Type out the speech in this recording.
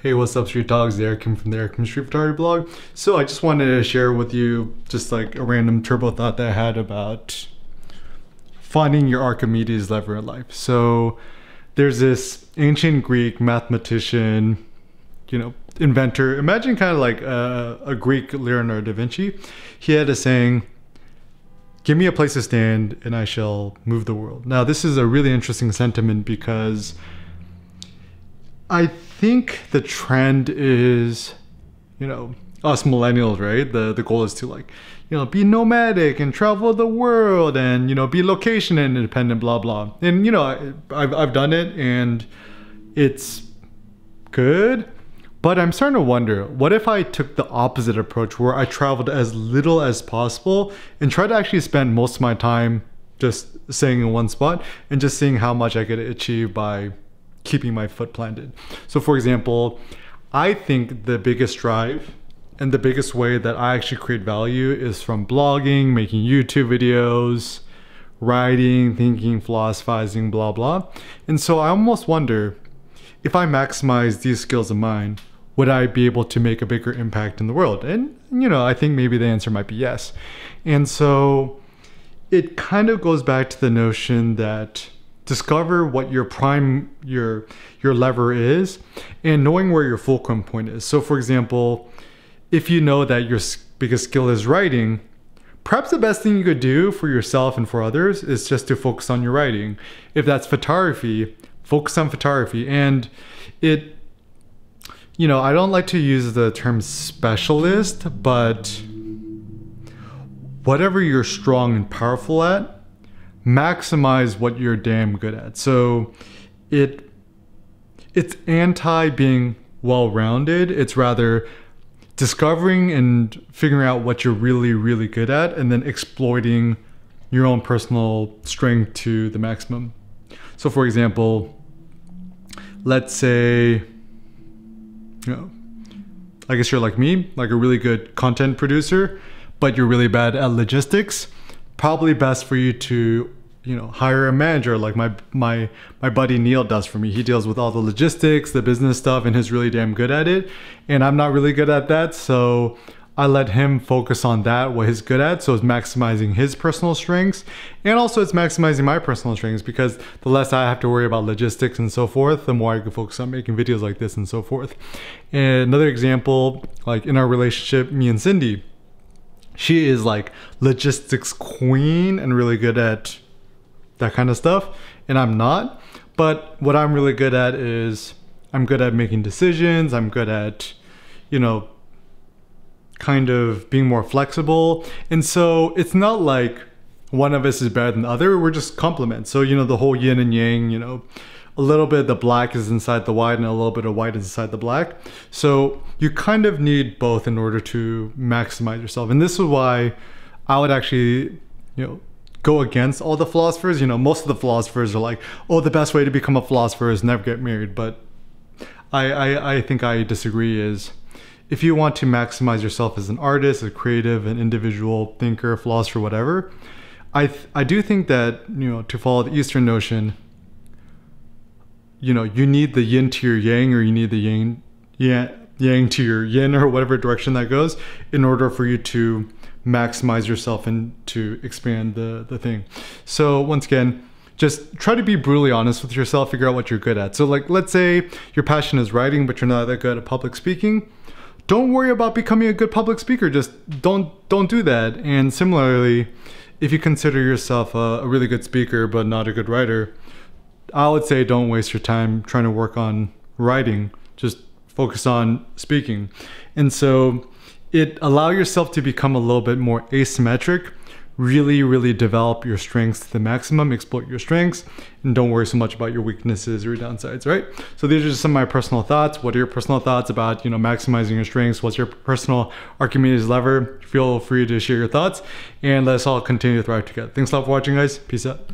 Hey, what's up, Street Dogs? There, Kim from the Archimedes Street Photography blog. So I just wanted to share with you just like a random turbo thought that I had about finding your Archimedes lever in life. So there's this ancient Greek mathematician, inventor. Imagine kind of like a Greek Leonardo da Vinci. He had a saying, "Give me a place to stand and I shall move the world." Now this is a really interesting sentiment because I think the trend is, us millennials, right? The goal is to be nomadic and travel the world and, be location independent, blah, blah. And, I've done it and it's good, but I'm starting to wonder, what if I took the opposite approach where I traveled as little as possible and tried to actually spend most of my time just staying in one spot and just seeing how much I could achieve by keeping my foot planted. So for example, I think the biggest drive and the biggest way that I actually create value is from blogging, making YouTube videos, writing, thinking, philosophizing, blah, blah. And so I almost wonder, if I maximize these skills of mine, would I be able to make a bigger impact in the world? And, I think maybe the answer might be yes. And so it kind of goes back to the notion that discover what your lever is and knowing where your fulcrum point is. So for example, if you know that your biggest skill is writing, perhaps the best thing you could do for yourself and for others is just to focus on your writing. If that's photography, focus on photography. And I don't like to use the term specialist, but whatever you're strong and powerful at, maximize what you're damn good at. So it's anti being well-rounded. It's rather discovering and figuring out what you're really, really good at and then exploiting your own personal strength to the maximum. So for example, let's say, I guess you're like me, like a really good content producer, but you're really bad at logistics. Probably best for you to, hire a manager like my buddy Neil does for me. He deals with all the logistics, the business stuff, and he's really damn good at it. And I'm not really good at that, so I let him focus on that, what he's good at. So it's maximizing his personal strengths, and also it's maximizing my personal strengths, because the less I have to worry about logistics and so forth, the more I can focus on making videos like this and so forth. And another example, like in our relationship, me and Cindy, she is like logistics queen and really good at that kind of stuff, and I'm not. But what I'm really good at is I'm good at making decisions. I'm good at, kind of being more flexible. And so it's not like one of us is better than the other. We're just complements. So, the whole yin and yang, a little bit of the black is inside the white and a little bit of white is inside the black. So you kind of need both in order to maximize yourself. And this is why I would actually, go against all the philosophers. Most of the philosophers are like, oh, the best way to become a philosopher is never get married. But I think I disagree. Is if you want to maximize yourself as an artist, a creative, an individual thinker, philosopher, whatever, I do think that, to follow the Eastern notion, you need the yin to your yang, or you need the yang to your yin, or whatever direction that goes, in order for you to maximize yourself and to expand the thing. So once again, just try to be brutally honest with yourself, figure out what you're good at. So like, let's say your passion is writing, but you're not that good at public speaking. Don't worry about becoming a good public speaker. Just don't do that. And similarly, if you consider yourself a really good speaker, but not a good writer, I would say don't waste your time trying to work on writing. Just focus on speaking. And so allow yourself to become a little bit more asymmetric. Really, really develop your strengths to the maximum, exploit your strengths, and don't worry so much about your weaknesses or your downsides, right? So these are just some of my personal thoughts. What are your personal thoughts about, maximizing your strengths? What's your personal Archimedes lever? Feel free to share your thoughts, and let's all continue to thrive together. Thanks a lot for watching, guys. Peace out.